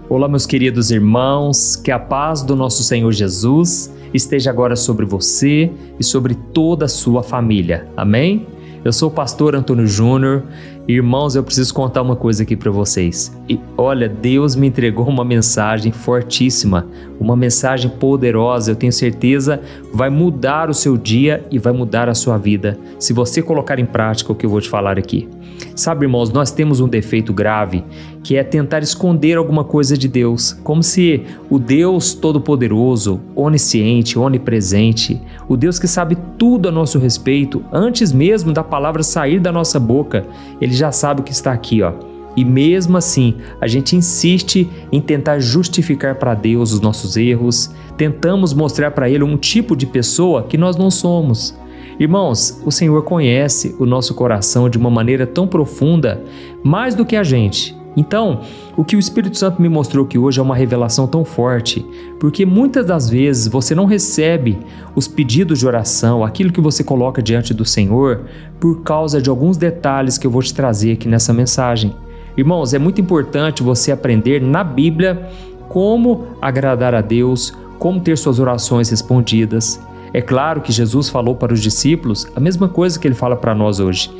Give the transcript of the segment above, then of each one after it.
Olá, meus queridos irmãos, que a paz do nosso Senhor Jesus esteja agora sobre você e sobre toda a sua família. Amém? Eu sou o pastor Antônio Júnior. Irmãos, eu preciso contar uma coisa aqui para vocês. E olha, Deus me entregou uma mensagem fortíssima, uma mensagem poderosa. Eu tenho certeza vai mudar o seu dia e vai mudar a sua vida, se você colocar em prática o que eu vou te falar aqui. Sabe, irmãos, nós temos um defeito grave, que é tentar esconder alguma coisa de Deus, como se o Deus Todo-Poderoso, onisciente, onipresente, o Deus que sabe tudo a nosso respeito, antes mesmo da palavra sair da nossa boca, Ele já sabe o que está aqui, ó. E mesmo assim, a gente insiste em tentar justificar para Deus os nossos erros, tentamos mostrar para Ele um tipo de pessoa que nós não somos. Irmãos, o Senhor conhece o nosso coração de uma maneira tão profunda, mais do que a gente. Então, o que o Espírito Santo me mostrou aqui hoje é uma revelação tão forte, porque muitas das vezes você não recebe os pedidos de oração, aquilo que você coloca diante do Senhor, por causa de alguns detalhes que eu vou te trazer aqui nessa mensagem. Irmãos, é muito importante você aprender na Bíblia como agradar a Deus, como ter suas orações respondidas. É claro que Jesus falou para os discípulos a mesma coisa que Ele fala para nós hoje.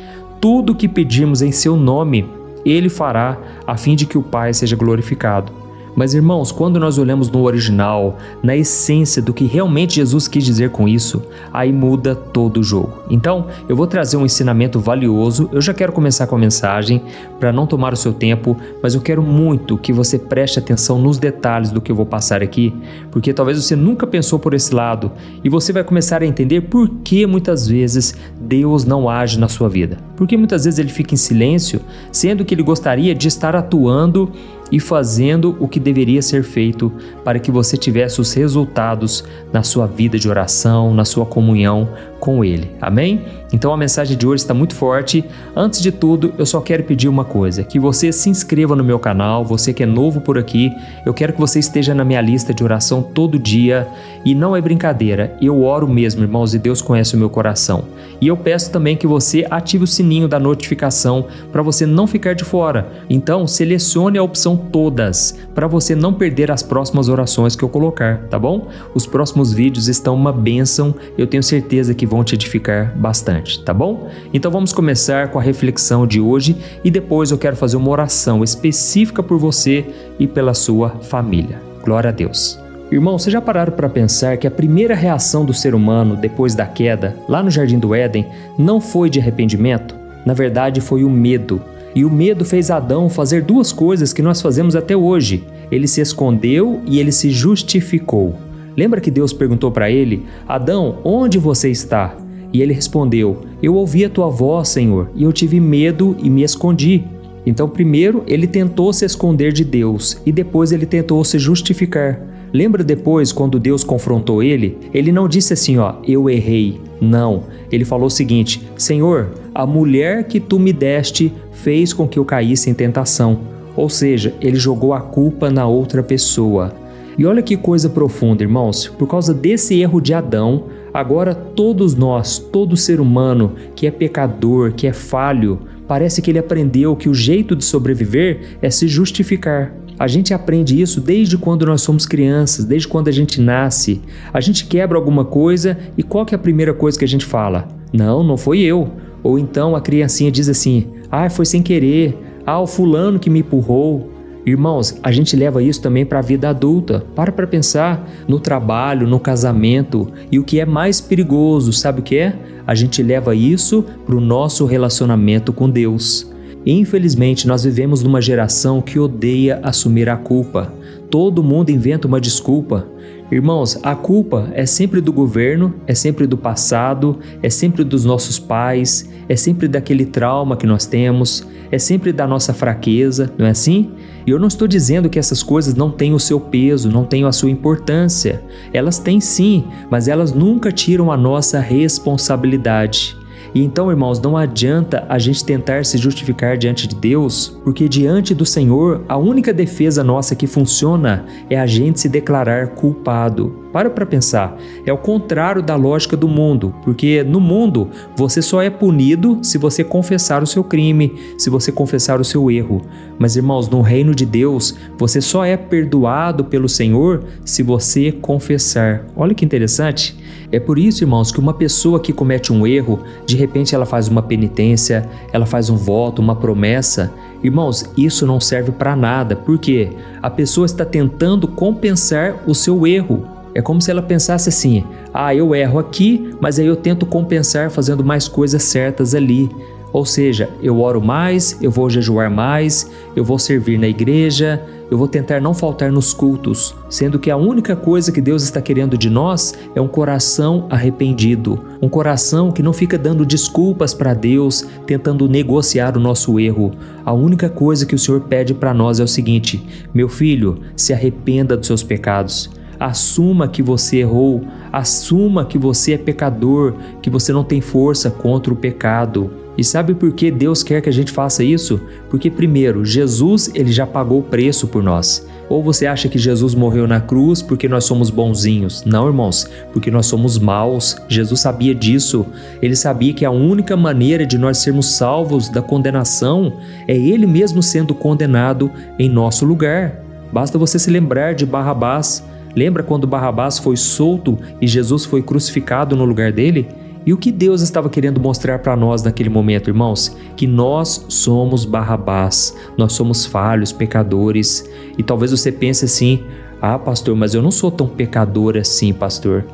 Tudo que pedirmos em seu nome, Ele fará, a fim de que o Pai seja glorificado. Mas, irmãos, quando nós olhamos no original, na essência do que realmente Jesus quis dizer com isso, aí muda todo o jogo. Então, eu vou trazer um ensinamento valioso. Eu já quero começar com a mensagem, para não tomar o seu tempo, mas eu quero muito que você preste atenção nos detalhes do que eu vou passar aqui, porque talvez você nunca pensou por esse lado, e você vai começar a entender por que muitas vezes Deus não age na sua vida. Porque muitas vezes Ele fica em silêncio, sendo que Ele gostaria de estar atuando e fazendo o que deveria ser feito para que você tivesse os resultados na sua vida de oração, na sua comunhão com Ele. Amém? Então a mensagem de hoje está muito forte. Antes de tudo, eu só quero pedir uma coisa, que você se inscreva no meu canal, você que é novo por aqui, eu quero que você esteja na minha lista de oração todo dia, e não é brincadeira, eu oro mesmo, irmãos, e Deus conhece o meu coração. E eu peço também que você ative o sininho da notificação para você não ficar de fora. Então selecione a opção todas, para você não perder as próximas orações que eu colocar, tá bom? Os próximos vídeos estão uma bênção, eu tenho certeza que vão te edificar bastante, tá bom? Então vamos começar com a reflexão de hoje e depois eu quero fazer uma oração específica por você e pela sua família. Glória a Deus. Irmão, vocês já pararam para pensar que a primeira reação do ser humano depois da queda, lá no Jardim do Éden, não foi de arrependimento? Na verdade, foi o medo. E o medo fez Adão fazer duas coisas que nós fazemos até hoje. Ele se escondeu e ele se justificou. Lembra que Deus perguntou para ele: Adão, onde você está? E ele respondeu: eu ouvi a tua voz, Senhor, e eu tive medo e me escondi. Então, primeiro, ele tentou se esconder de Deus e depois ele tentou se justificar. Lembra depois, quando Deus confrontou ele, ele não disse assim, ó, eu errei. Não, ele falou o seguinte: Senhor, a mulher que tu me deste fez com que eu caísse em tentação. Ou seja, ele jogou a culpa na outra pessoa. E olha que coisa profunda, irmãos, por causa desse erro de Adão, agora todos nós, todo ser humano que é pecador, que é falho, parece que ele aprendeu que o jeito de sobreviver é se justificar. A gente aprende isso desde quando nós somos crianças, desde quando a gente nasce. A gente quebra alguma coisa e qual que é a primeira coisa que a gente fala? Não, não foi eu. Ou então a criancinha diz assim, foi sem querer, o fulano que me empurrou. Irmãos, a gente leva isso também para a vida adulta. Para pensar no trabalho, no casamento. E o que é mais perigoso, sabe o que é? A gente leva isso para o nosso relacionamento com Deus. Infelizmente, nós vivemos numa geração que odeia assumir a culpa. Todo mundo inventa uma desculpa. Irmãos, a culpa é sempre do governo, é sempre do passado, é sempre dos nossos pais, é sempre daquele trauma que nós temos, é sempre da nossa fraqueza, não é assim? E eu não estou dizendo que essas coisas não têm o seu peso, não têm a sua importância. Elas têm sim, mas elas nunca tiram a nossa responsabilidade. E então, irmãos, não adianta a gente tentar se justificar diante de Deus, porque diante do Senhor, a única defesa nossa que funciona é a gente se declarar culpado. Para pensar. É o contrário da lógica do mundo, porque no mundo você só é punido se você confessar o seu crime, se você confessar o seu erro. Mas, irmãos, no reino de Deus, você só é perdoado pelo Senhor se você confessar. Olha que interessante. É por isso, irmãos, que uma pessoa que comete um erro, de repente ela faz uma penitência, ela faz um voto, uma promessa. Irmãos, isso não serve para nada, porque a pessoa está tentando compensar o seu erro. É como se ela pensasse assim: eu erro aqui, mas aí eu tento compensar fazendo mais coisas certas ali. Ou seja, eu oro mais, eu vou jejuar mais, eu vou servir na igreja, eu vou tentar não faltar nos cultos, sendo que a única coisa que Deus está querendo de nós é um coração arrependido, um coração que não fica dando desculpas para Deus, tentando negociar o nosso erro. A única coisa que o Senhor pede para nós é o seguinte: meu filho, se arrependa dos seus pecados. Assuma que você errou, assuma que você é pecador, que você não tem força contra o pecado. E sabe por que Deus quer que a gente faça isso? Porque primeiro, Jesus ele já pagou o preço por nós. Ou você acha que Jesus morreu na cruz porque nós somos bonzinhos? Não, irmãos, porque nós somos maus. Jesus sabia disso. Ele sabia que a única maneira de nós sermos salvos da condenação é Ele mesmo sendo condenado em nosso lugar. Basta você se lembrar de Barrabás. Lembra quando Barrabás foi solto e Jesus foi crucificado no lugar dele? E o que Deus estava querendo mostrar para nós naquele momento, irmãos? Que nós somos Barrabás, nós somos falhos, pecadores. E talvez você pense assim: pastor, mas eu não sou tão pecador assim, pastor.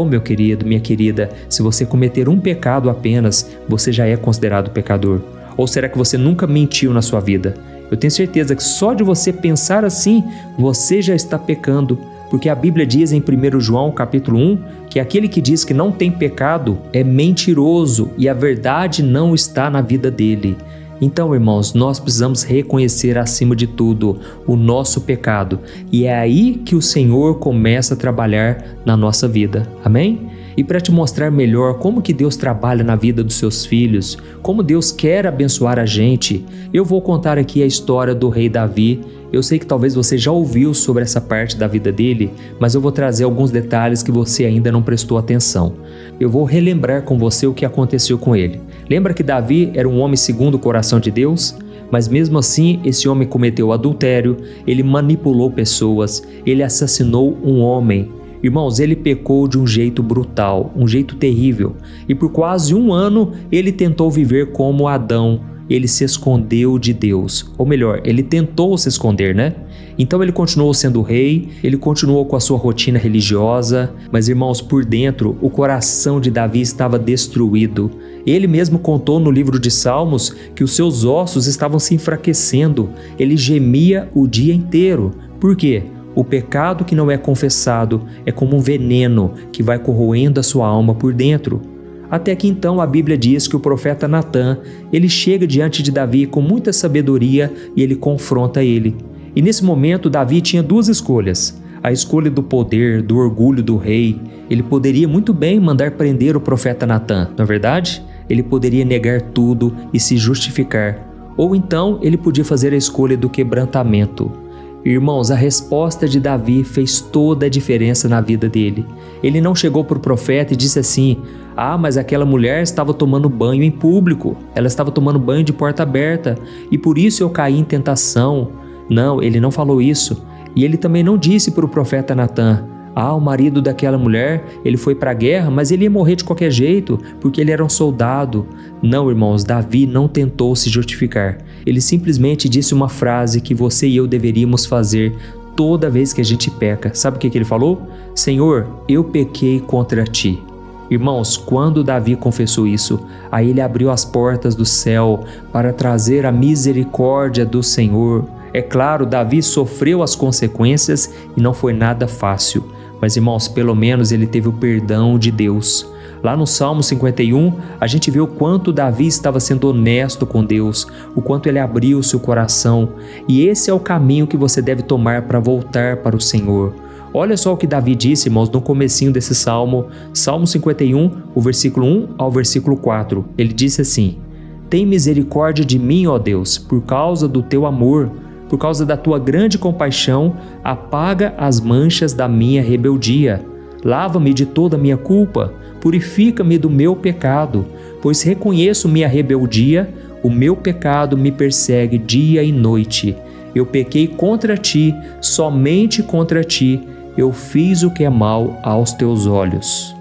Meu querido, minha querida, se você cometer um pecado apenas, você já é considerado pecador. Ou será que você nunca mentiu na sua vida? Eu tenho certeza que só de você pensar assim, você já está pecando. Porque a Bíblia diz em 1 João capítulo 1 que aquele que diz que não tem pecado é mentiroso e a verdade não está na vida dele. Então, irmãos, nós precisamos reconhecer acima de tudo o nosso pecado e é aí que o Senhor começa a trabalhar na nossa vida. Amém? E para te mostrar melhor como que Deus trabalha na vida dos seus filhos, como Deus quer abençoar a gente, eu vou contar aqui a história do rei Davi. Eu sei que talvez você já ouviu sobre essa parte da vida dele, mas eu vou trazer alguns detalhes que você ainda não prestou atenção. Eu vou relembrar com você o que aconteceu com ele. Lembra que Davi era um homem segundo o coração de Deus? Mas mesmo assim, esse homem cometeu adultério, ele manipulou pessoas, ele assassinou um homem. Irmãos, ele pecou de um jeito brutal, um jeito terrível. E por quase um ano, ele tentou viver como Adão. Ele se escondeu de Deus. Ou melhor, ele tentou se esconder, né? Então ele continuou sendo rei, ele continuou com a sua rotina religiosa. Mas, irmãos, por dentro, o coração de Davi estava destruído. Ele mesmo contou no livro de Salmos que os seus ossos estavam se enfraquecendo. Ele gemia o dia inteiro. Por quê? O pecado que não é confessado é como um veneno que vai corroendo a sua alma por dentro. Até que então a Bíblia diz que o profeta Natã, ele chega diante de Davi com muita sabedoria e ele confronta ele. E nesse momento Davi tinha duas escolhas. A escolha do poder, do orgulho do rei. Ele poderia muito bem mandar prender o profeta Natã, não é verdade? Ele poderia negar tudo e se justificar. Ou então ele podia fazer a escolha do quebrantamento. Irmãos, a resposta de Davi fez toda a diferença na vida dele. Ele não chegou para o profeta e disse assim: mas aquela mulher estava tomando banho em público, ela estava tomando banho de porta aberta e por isso eu caí em tentação. Não, ele não falou isso. E ele também não disse para o profeta Natã: o marido daquela mulher, ele foi para a guerra, mas ele ia morrer de qualquer jeito, porque ele era um soldado. Não, irmãos, Davi não tentou se justificar. Ele simplesmente disse uma frase que você e eu deveríamos fazer toda vez que a gente peca. Sabe o que ele falou? Senhor, eu pequei contra ti. Irmãos, quando Davi confessou isso, aí ele abriu as portas do céu para trazer a misericórdia do Senhor. É claro, Davi sofreu as consequências e não foi nada fácil. Mas, irmãos, pelo menos ele teve o perdão de Deus. Lá no Salmo 51, a gente vê o quanto Davi estava sendo honesto com Deus, o quanto ele abriu o seu coração. E esse é o caminho que você deve tomar para voltar para o Senhor. Olha só o que Davi disse, irmãos, no comecinho desse Salmo, Salmo 51, o versículo 1 ao versículo 4. Ele disse assim: Tem misericórdia de mim, ó Deus, por causa do teu amor. Por causa da tua grande compaixão, apaga as manchas da minha rebeldia. Lava-me de toda a minha culpa, purifica-me do meu pecado, pois reconheço minha rebeldia, o meu pecado me persegue dia e noite. Eu pequei contra ti, somente contra ti, eu fiz o que é mal aos teus olhos.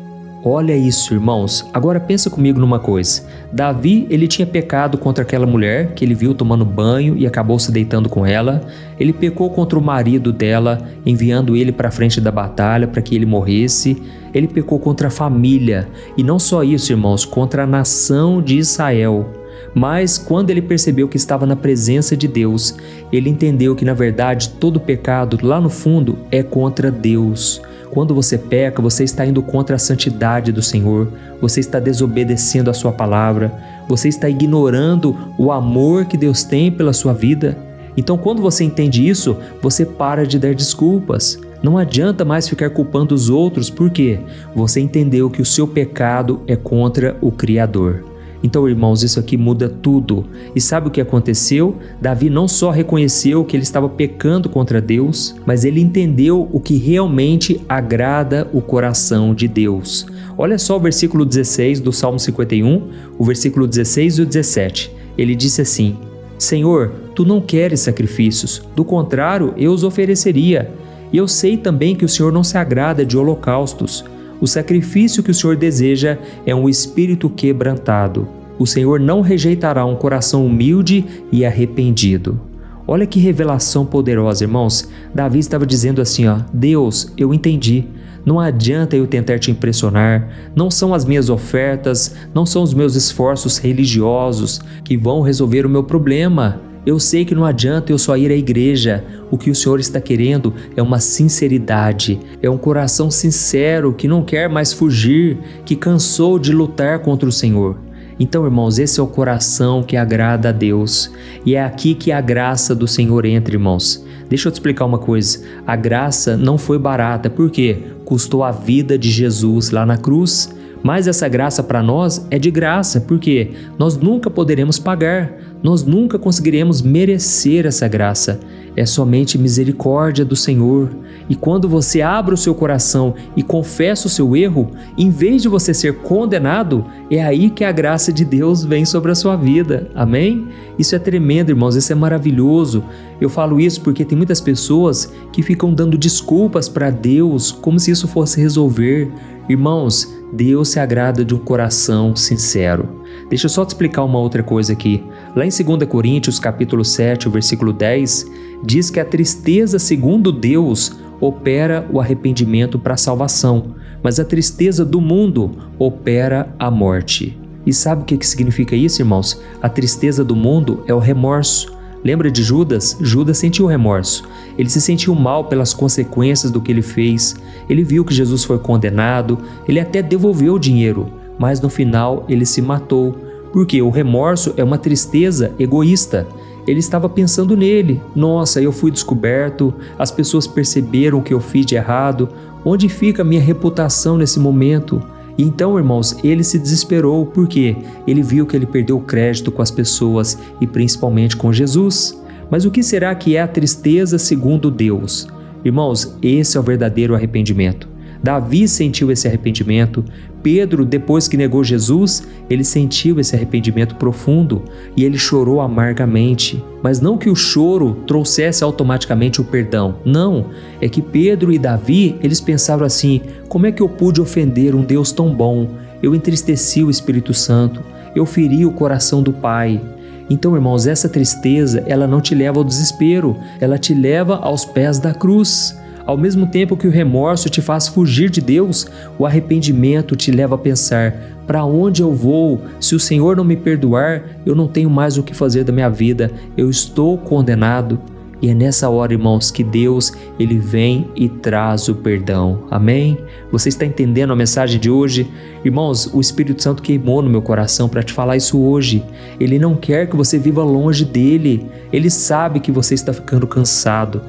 Olha isso, irmãos. Agora pensa comigo numa coisa. Davi, ele tinha pecado contra aquela mulher que ele viu tomando banho e acabou se deitando com ela. Ele pecou contra o marido dela, enviando ele para a frente da batalha para que ele morresse. Ele pecou contra a família. E não só isso, irmãos, contra a nação de Israel. Mas quando ele percebeu que estava na presença de Deus, ele entendeu que na verdade todo pecado lá no fundo é contra Deus. Quando você peca, você está indo contra a santidade do Senhor, você está desobedecendo a sua palavra, você está ignorando o amor que Deus tem pela sua vida. Então quando você entende isso, você para de dar desculpas. Não adianta mais ficar culpando os outros, porque você entendeu que o seu pecado é contra o Criador. Então, irmãos, isso aqui muda tudo. E sabe o que aconteceu? Davi não só reconheceu que ele estava pecando contra Deus, mas ele entendeu o que realmente agrada o coração de Deus. Olha só o versículo 16 do Salmo 51, o versículo 16 e o 17. Ele disse assim: Senhor, tu não queres sacrifícios, do contrário, eu os ofereceria. E eu sei também que o Senhor não se agrada de holocaustos. O sacrifício que o Senhor deseja é um espírito quebrantado. O Senhor não rejeitará um coração humilde e arrependido. Olha que revelação poderosa, irmãos. Davi estava dizendo assim, Deus, eu entendi. Não adianta eu tentar te impressionar. Não são as minhas ofertas, não são os meus esforços religiosos que vão resolver o meu problema. Eu sei que não adianta eu só ir à igreja. O que o Senhor está querendo é uma sinceridade, é um coração sincero que não quer mais fugir, que cansou de lutar contra o Senhor. Então, irmãos, esse é o coração que agrada a Deus. E é aqui que a graça do Senhor entra, irmãos. Deixa eu te explicar uma coisa. A graça não foi barata, porque custou a vida de Jesus lá na cruz. Mas essa graça para nós é de graça, porque nós nunca poderemos pagar, nós nunca conseguiremos merecer essa graça. É somente misericórdia do Senhor. E quando você abre o seu coração e confessa o seu erro, em vez de você ser condenado, é aí que a graça de Deus vem sobre a sua vida. Amém? Isso é tremendo, irmãos, isso é maravilhoso. Eu falo isso porque tem muitas pessoas que ficam dando desculpas para Deus, como se isso fosse resolver. Irmãos, Deus se agrada de um coração sincero. Deixa eu só te explicar uma outra coisa aqui. Lá em 2 Coríntios, capítulo 7, o versículo 10, diz que a tristeza segundo Deus opera o arrependimento para a salvação, mas a tristeza do mundo opera a morte. E sabe o que significa isso, irmãos? A tristeza do mundo é o remorso. Lembra de Judas? Judas sentiu remorso. Ele se sentiu mal pelas consequências do que ele fez. Ele viu que Jesus foi condenado, ele até devolveu o dinheiro, mas no final ele se matou, porque o remorso é uma tristeza egoísta. Ele estava pensando nele. Nossa, eu fui descoberto, as pessoas perceberam o que eu fiz de errado. Onde fica a minha reputação nesse momento? E então, irmãos, ele se desesperou, porque ele viu que ele perdeu o crédito com as pessoas e principalmente com Jesus. Mas o que será que é a tristeza segundo Deus? Irmãos, esse é o verdadeiro arrependimento. Davi sentiu esse arrependimento. Pedro, depois que negou Jesus, ele sentiu esse arrependimento profundo e ele chorou amargamente. Mas não que o choro trouxesse automaticamente o perdão. Não, é que Pedro e Davi, eles pensavam assim: como é que eu pude ofender um Deus tão bom? Eu entristeci o Espírito Santo, eu feri o coração do Pai. Então, irmãos, essa tristeza, ela não te leva ao desespero, ela te leva aos pés da cruz. Ao mesmo tempo que o remorso te faz fugir de Deus, o arrependimento te leva a pensar: para onde eu vou? Se o Senhor não me perdoar, eu não tenho mais o que fazer da minha vida, eu estou condenado. E é nessa hora, irmãos, que Deus, ele vem e traz o perdão. Amém? Você está entendendo a mensagem de hoje? Irmãos, o Espírito Santo queimou no meu coração para te falar isso hoje. Ele não quer que você viva longe dele. Ele sabe que você está ficando cansado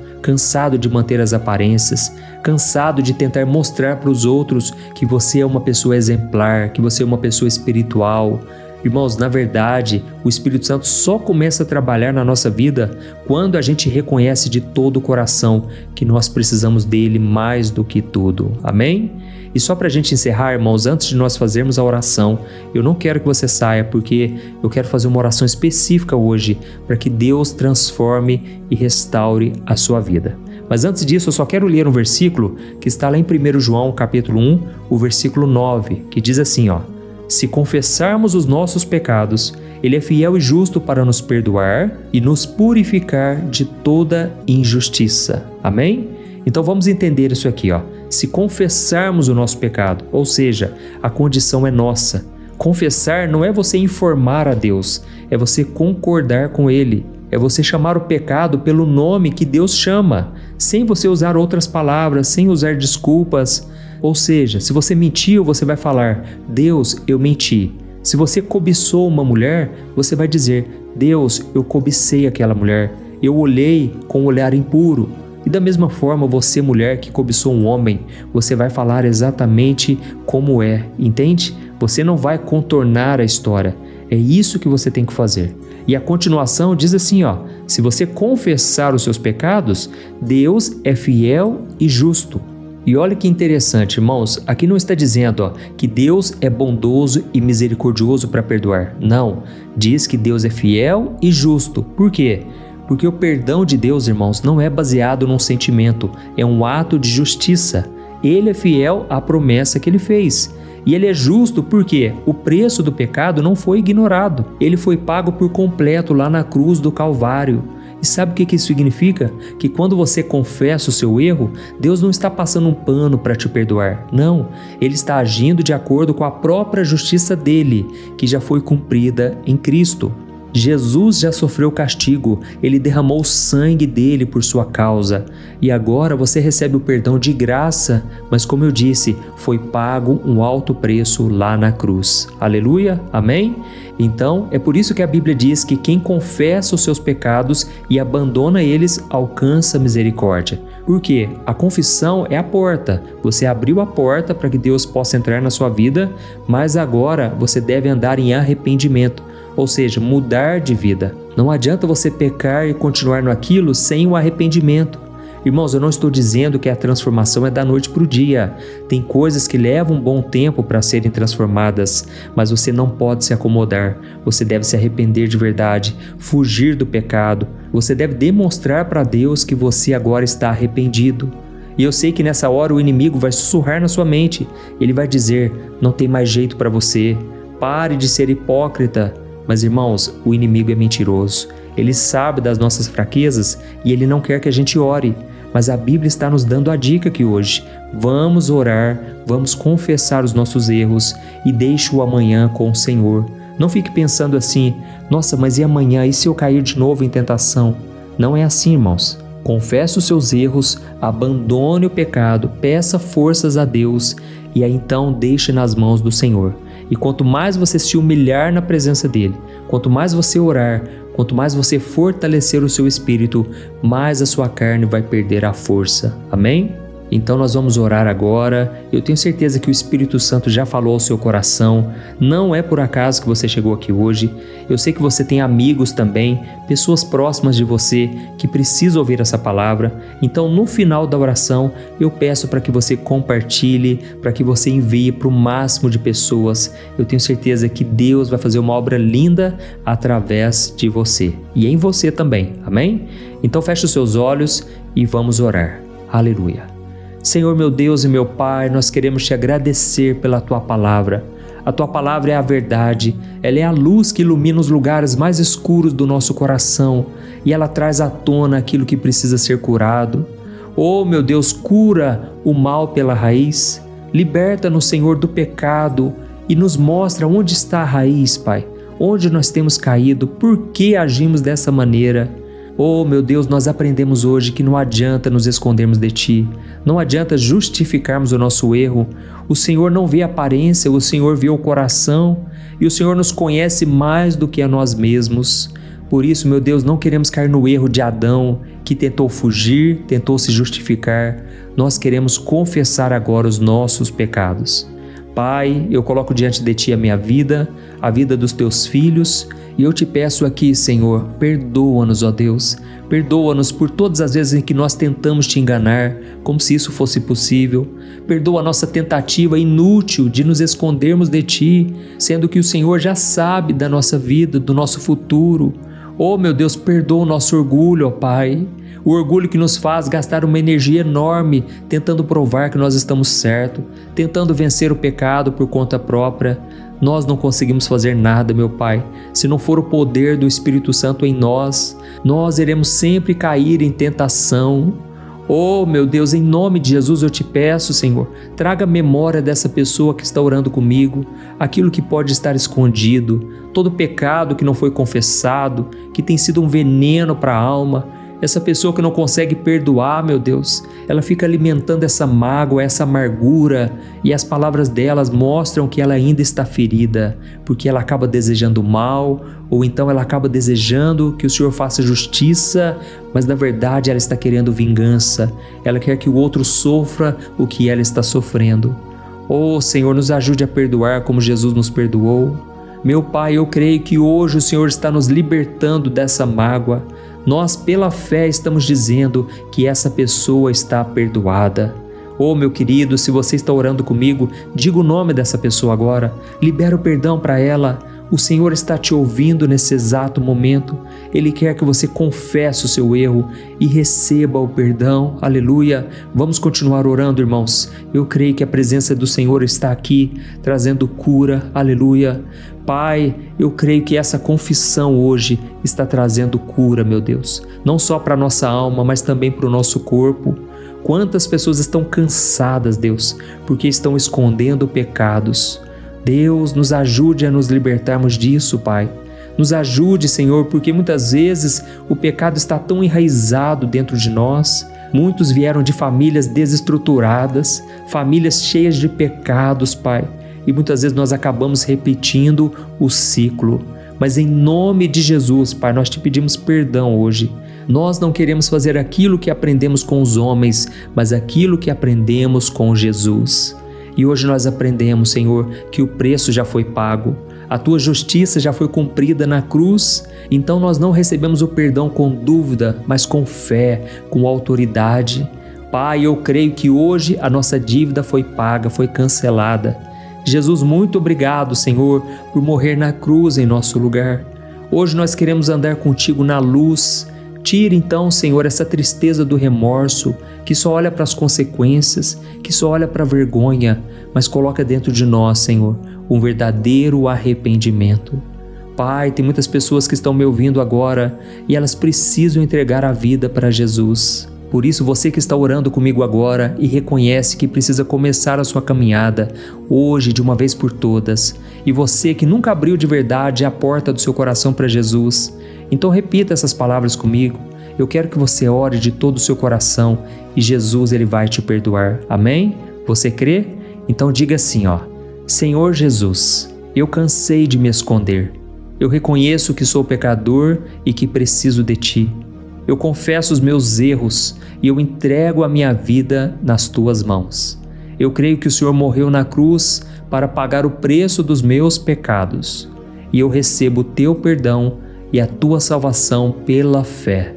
de manter as aparências, cansado de tentar mostrar para os outros que você é uma pessoa exemplar, que você é uma pessoa espiritual. Irmãos, na verdade, o Espírito Santo só começa a trabalhar na nossa vida quando a gente reconhece de todo o coração que nós precisamos dele mais do que tudo. Amém? E só para a gente encerrar, irmãos, antes de nós fazermos a oração, eu não quero que você saia, porque eu quero fazer uma oração específica hoje para que Deus transforme e restaure a sua vida. Mas antes disso, eu só quero ler um versículo que está lá em 1 João, capítulo 1, o versículo 9, que diz assim, ó: se confessarmos os nossos pecados, Ele é fiel e justo para nos perdoar e nos purificar de toda injustiça. Amém? Então vamos entender isso aqui, ó. Se confessarmos o nosso pecado, ou seja, a condição é nossa. Confessar não é você informar a Deus, é você concordar com Ele. É você chamar o pecado pelo nome que Deus chama, sem você usar outras palavras, sem usar desculpas. Ou seja, se você mentiu, você vai falar: Deus, eu menti. Se você cobiçou uma mulher, você vai dizer: Deus, eu cobicei aquela mulher. Eu olhei com um olhar impuro. E da mesma forma, você, mulher que cobiçou um homem, você vai falar exatamente como é, entende? Você não vai contornar a história. É isso que você tem que fazer. E a continuação diz assim, ó: se você confessar os seus pecados, Deus é fiel e justo. E olha que interessante, irmãos, aqui não está dizendo, ó, que Deus é bondoso e misericordioso para perdoar. Não, diz que Deus é fiel e justo. Por quê? Porque o perdão de Deus, irmãos, não é baseado num sentimento, é um ato de justiça. Ele é fiel à promessa que Ele fez. E Ele é justo porque o preço do pecado não foi ignorado. Ele foi pago por completo lá na cruz do Calvário. E sabe o que isso significa? Que quando você confessa o seu erro, Deus não está passando um pano para te perdoar. Não, Ele está agindo de acordo com a própria justiça dele, que já foi cumprida em Cristo. Jesus já sofreu castigo, Ele derramou o sangue dele por sua causa. E agora você recebe o perdão de graça, mas como eu disse, foi pago um alto preço lá na cruz. Aleluia? Amém? Então, é por isso que a Bíblia diz que quem confessa os seus pecados e abandona eles, alcança misericórdia. Por quê? A confissão é a porta. Você abriu a porta para que Deus possa entrar na sua vida, mas agora você deve andar em arrependimento. Ou seja, mudar de vida. Não adianta você pecar e continuar naquilo sem o arrependimento. Irmãos, eu não estou dizendo que a transformação é da noite para o dia. Tem coisas que levam um bom tempo para serem transformadas, mas você não pode se acomodar. Você deve se arrepender de verdade, fugir do pecado. Você deve demonstrar para Deus que você agora está arrependido. E eu sei que nessa hora o inimigo vai sussurrar na sua mente. Ele vai dizer: não tem mais jeito para você. Pare de ser hipócrita. Mas irmãos, o inimigo é mentiroso. Ele sabe das nossas fraquezas e ele não quer que a gente ore. Mas a Bíblia está nos dando a dica aqui hoje. Vamos orar, vamos confessar os nossos erros e deixe o amanhã com o Senhor. Não fique pensando assim: nossa, mas e amanhã? E se eu cair de novo em tentação? Não é assim, irmãos. Confesse os seus erros, abandone o pecado, peça forças a Deus e aí então deixe nas mãos do Senhor. E quanto mais você se humilhar na presença dEle, quanto mais você orar, quanto mais você fortalecer o seu espírito, mais a sua carne vai perder a força. Amém? Então nós vamos orar agora. Eu tenho certeza que o Espírito Santo já falou ao seu coração. Não é por acaso que você chegou aqui hoje. Eu sei que você tem amigos também, pessoas próximas de você que precisam ouvir essa palavra. Então no final da oração eu peço para que você compartilhe, para que você envie para o máximo de pessoas. Eu tenho certeza que Deus vai fazer uma obra linda através de você e em você também. Amém? Então feche os seus olhos e vamos orar. Aleluia. Senhor, meu Deus e meu Pai, nós queremos te agradecer pela Tua palavra. A Tua palavra é a verdade, ela é a luz que ilumina os lugares mais escuros do nosso coração e ela traz à tona aquilo que precisa ser curado. Oh, meu Deus, cura o mal pela raiz, liberta-nos, Senhor, do pecado e nos mostra onde está a raiz, Pai, onde nós temos caído, por que agimos dessa maneira. Oh, meu Deus, nós aprendemos hoje que não adianta nos escondermos de Ti, não adianta justificarmos o nosso erro. O Senhor não vê a aparência, o Senhor vê o coração e o Senhor nos conhece mais do que a nós mesmos. Por isso, meu Deus, não queremos cair no erro de Adão, que tentou fugir, tentou se justificar. Nós queremos confessar agora os nossos pecados. Pai, eu coloco diante de Ti a minha vida, a vida dos teus filhos. E eu te peço aqui, Senhor, perdoa-nos, ó Deus. Perdoa-nos por todas as vezes em que nós tentamos te enganar, como se isso fosse possível. Perdoa a nossa tentativa inútil de nos escondermos de Ti, sendo que o Senhor já sabe da nossa vida, do nosso futuro. Oh, meu Deus, perdoa o nosso orgulho, ó Pai. O orgulho que nos faz gastar uma energia enorme tentando provar que nós estamos certos, tentando vencer o pecado por conta própria. Nós não conseguimos fazer nada, meu Pai. Se não for o poder do Espírito Santo em nós, nós iremos sempre cair em tentação. Oh, meu Deus, em nome de Jesus eu te peço, Senhor, traga memória dessa pessoa que está orando comigo, aquilo que pode estar escondido, todo pecado que não foi confessado, que tem sido um veneno para a alma. Essa pessoa que não consegue perdoar, meu Deus, ela fica alimentando essa mágoa, essa amargura, e as palavras delas mostram que ela ainda está ferida, porque ela acaba desejando mal, ou então ela acaba desejando que o Senhor faça justiça, mas na verdade ela está querendo vingança, ela quer que o outro sofra o que ela está sofrendo. Oh, Senhor, nos ajude a perdoar como Jesus nos perdoou. Meu Pai, eu creio que hoje o Senhor está nos libertando dessa mágoa. Nós, pela fé, estamos dizendo que essa pessoa está perdoada. Oh, meu querido, se você está orando comigo, diga o nome dessa pessoa agora. Libera o perdão para ela. O Senhor está te ouvindo nesse exato momento. Ele quer que você confesse o seu erro e receba o perdão. Aleluia. Vamos continuar orando, irmãos. Eu creio que a presença do Senhor está aqui, trazendo cura. Aleluia. Pai, eu creio que essa confissão hoje está trazendo cura, meu Deus. Não só para a nossa alma, mas também para o nosso corpo. Quantas pessoas estão cansadas, Deus, porque estão escondendo pecados. Deus, nos ajude a nos libertarmos disso, Pai. Nos ajude, Senhor, porque muitas vezes o pecado está tão enraizado dentro de nós. Muitos vieram de famílias desestruturadas, famílias cheias de pecados, Pai. E muitas vezes nós acabamos repetindo o ciclo. Mas em nome de Jesus, Pai, nós te pedimos perdão hoje. Nós não queremos fazer aquilo que aprendemos com os homens, mas aquilo que aprendemos com Jesus. E hoje nós aprendemos, Senhor, que o preço já foi pago. A tua justiça já foi cumprida na cruz. Então nós não recebemos o perdão com dúvida, mas com fé, com autoridade. Pai, eu creio que hoje a nossa dívida foi paga, foi cancelada. Jesus, muito obrigado, Senhor, por morrer na cruz em nosso lugar. Hoje nós queremos andar contigo na luz. Tire então, Senhor, essa tristeza do remorso, que só olha para as consequências, que só olha para a vergonha, mas coloca dentro de nós, Senhor, um verdadeiro arrependimento. Pai, tem muitas pessoas que estão me ouvindo agora e elas precisam entregar a vida para Jesus. Por isso, você que está orando comigo agora e reconhece que precisa começar a sua caminhada hoje, de uma vez por todas, e você que nunca abriu de verdade a porta do seu coração para Jesus, então repita essas palavras comigo. Eu quero que você ore de todo o seu coração e Jesus, Ele vai te perdoar. Amém? Você crê? Então diga assim, ó: Senhor Jesus, eu cansei de me esconder. Eu reconheço que sou pecador e que preciso de Ti. Eu confesso os meus erros e eu entrego a minha vida nas Tuas mãos. Eu creio que o Senhor morreu na cruz para pagar o preço dos meus pecados. E eu recebo o Teu perdão e a Tua salvação pela fé.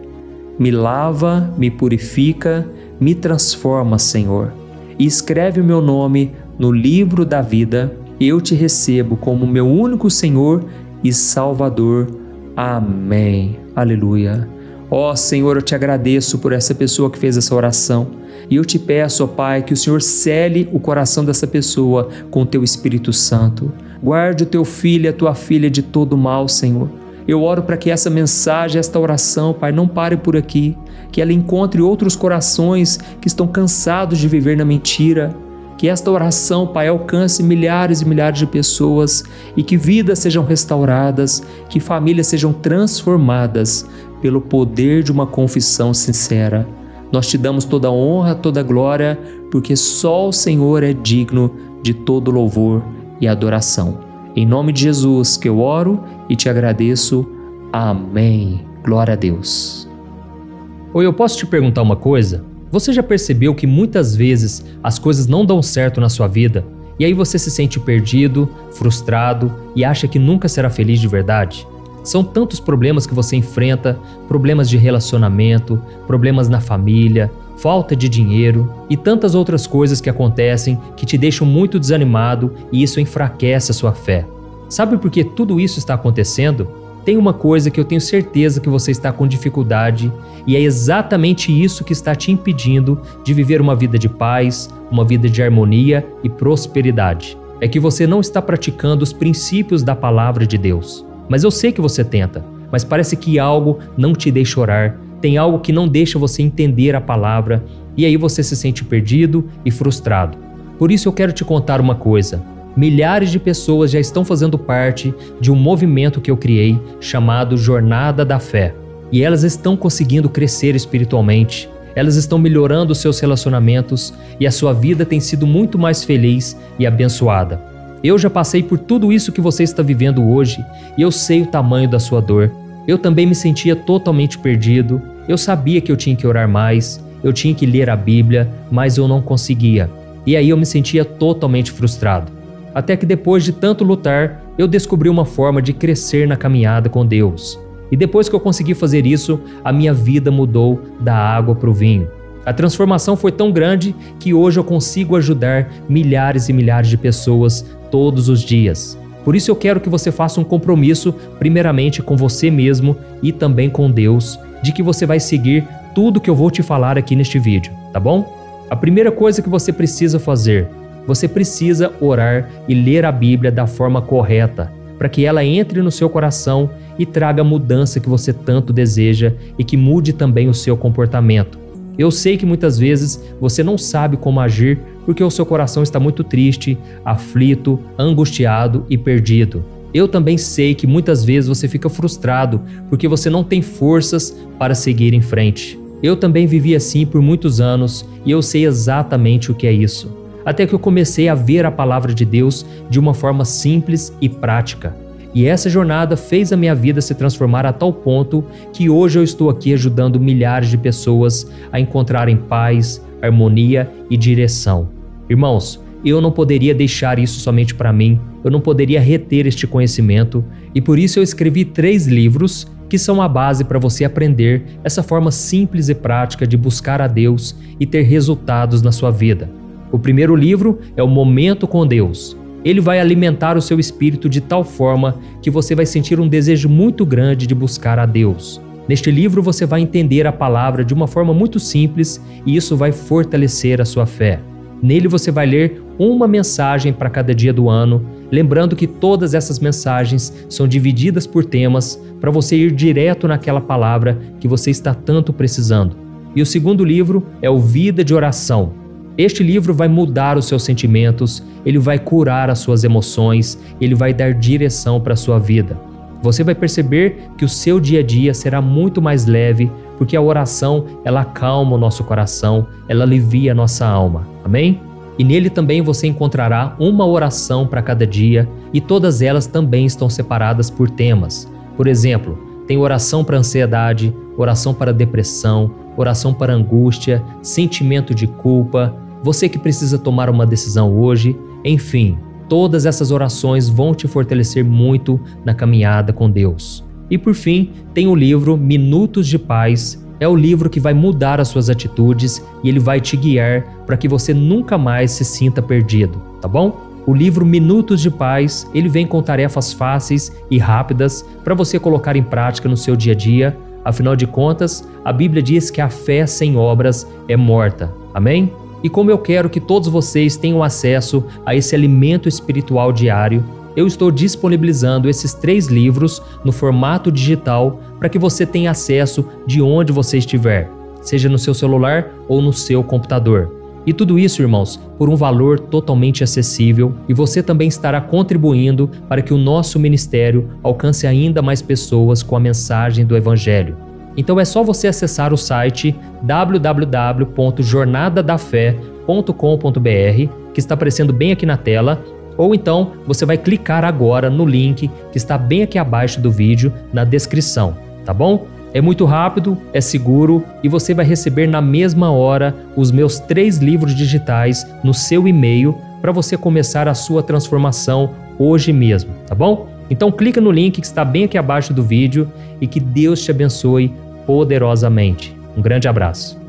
Me lava, me purifica, me transforma, Senhor. E escreve o meu nome no livro da vida. Eu Te recebo como meu único Senhor e Salvador. Amém. Aleluia. Ó Senhor, eu Te agradeço por essa pessoa que fez essa oração. E eu Te peço, ó Pai, que o Senhor cele o coração dessa pessoa com o Teu Espírito Santo. Guarde o Teu filho e a Tua filha de todo mal, Senhor. Eu oro para que essa mensagem, esta oração, Pai, não pare por aqui. Que ela encontre outros corações que estão cansados de viver na mentira. Que esta oração, Pai, alcance milhares e milhares de pessoas e que vidas sejam restauradas, que famílias sejam transformadas pelo poder de uma confissão sincera. Nós Te damos toda a honra, toda a glória, porque só o Senhor é digno de todo louvor e adoração. Em nome de Jesus que eu oro e Te agradeço. Amém. Glória a Deus. Oi, eu posso te perguntar uma coisa? Você já percebeu que muitas vezes as coisas não dão certo na sua vida E aí você se sente perdido, frustrado e acha que nunca será feliz de verdade? São tantos problemas que você enfrenta, problemas de relacionamento, problemas na família, falta de dinheiro e tantas outras coisas que acontecem que te deixam muito desanimado e isso enfraquece a sua fé. Sabe por que tudo isso está acontecendo? Tem uma coisa que eu tenho certeza que você está com dificuldade e é exatamente isso que está te impedindo de viver uma vida de paz, uma vida de harmonia e prosperidade. É que você não está praticando os princípios da palavra de Deus. Mas eu sei que você tenta, mas parece que algo não te deixa orar, tem algo que não deixa você entender a palavra e aí você se sente perdido e frustrado. Por isso eu quero te contar uma coisa. Milhares de pessoas já estão fazendo parte de um movimento que eu criei chamado Jornada da Fé. E elas estão conseguindo crescer espiritualmente, elas estão melhorando os seus relacionamentos e a sua vida tem sido muito mais feliz e abençoada. Eu já passei por tudo isso que você está vivendo hoje e eu sei o tamanho da sua dor. Eu também me sentia totalmente perdido, eu sabia que eu tinha que orar mais, eu tinha que ler a Bíblia, mas eu não conseguia. E aí eu me sentia totalmente frustrado. Até que depois de tanto lutar, eu descobri uma forma de crescer na caminhada com Deus. E depois que eu consegui fazer isso, a minha vida mudou da água para o vinho. A transformação foi tão grande que hoje eu consigo ajudar milhares e milhares de pessoas todos os dias. Por isso eu quero que você faça um compromisso, primeiramente com você mesmo e também com Deus, de que você vai seguir tudo que eu vou te falar aqui neste vídeo, tá bom? A primeira coisa que você precisa fazer, você precisa orar e ler a Bíblia da forma correta, para que ela entre no seu coração e traga a mudança que você tanto deseja e que mude também o seu comportamento. Eu sei que muitas vezes você não sabe como agir porque o seu coração está muito triste, aflito, angustiado e perdido. Eu também sei que muitas vezes você fica frustrado porque você não tem forças para seguir em frente. Eu também vivi assim por muitos anos e eu sei exatamente o que é isso. Até que eu comecei a ver a palavra de Deus de uma forma simples e prática. E essa jornada fez a minha vida se transformar a tal ponto que hoje eu estou aqui ajudando milhares de pessoas a encontrarem paz, harmonia e direção. Irmãos, eu não poderia deixar isso somente para mim, eu não poderia reter este conhecimento e por isso eu escrevi 3 livros que são a base para você aprender essa forma simples e prática de buscar a Deus e ter resultados na sua vida. O primeiro livro é o Momento com Deus. Ele vai alimentar o seu espírito de tal forma que você vai sentir um desejo muito grande de buscar a Deus. Neste livro você vai entender a palavra de uma forma muito simples e isso vai fortalecer a sua fé. Nele você vai ler uma mensagem para cada dia do ano, lembrando que todas essas mensagens são divididas por temas para você ir direto naquela palavra que você está tanto precisando. E o segundo livro é o Vida de Oração. Este livro vai mudar os seus sentimentos, ele vai curar as suas emoções, ele vai dar direção para a sua vida. Você vai perceber que o seu dia a dia será muito mais leve, porque a oração, ela acalma o nosso coração, ela alivia a nossa alma. Amém? E nele também você encontrará uma oração para cada dia e todas elas também estão separadas por temas. Por exemplo, tem oração para ansiedade, oração para depressão, oração para angústia, sentimento de culpa, você que precisa tomar uma decisão hoje, enfim, todas essas orações vão te fortalecer muito na caminhada com Deus. E por fim, tem o livro Minutos de Paz, é o livro que vai mudar as suas atitudes e ele vai te guiar para que você nunca mais se sinta perdido, tá bom? O livro Minutos de Paz, ele vem com tarefas fáceis e rápidas para você colocar em prática no seu dia a dia. Afinal de contas, a Bíblia diz que a fé sem obras é morta. Amém? E como eu quero que todos vocês tenham acesso a esse alimento espiritual diário, eu estou disponibilizando esses 3 livros no formato digital para que você tenha acesso de onde você estiver, seja no seu celular ou no seu computador. E tudo isso, irmãos, por um valor totalmente acessível e você também estará contribuindo para que o nosso ministério alcance ainda mais pessoas com a mensagem do Evangelho. Então é só você acessar o site www.jornadadafé.com.br, que está aparecendo bem aqui na tela, ou então você vai clicar agora no link que está bem aqui abaixo do vídeo, na descrição, tá bom? É muito rápido, é seguro e você vai receber na mesma hora os meus 3 livros digitais no seu e-mail para você começar a sua transformação hoje mesmo, tá bom? Então clica no link que está bem aqui abaixo do vídeo e que Deus te abençoe poderosamente. Um grande abraço.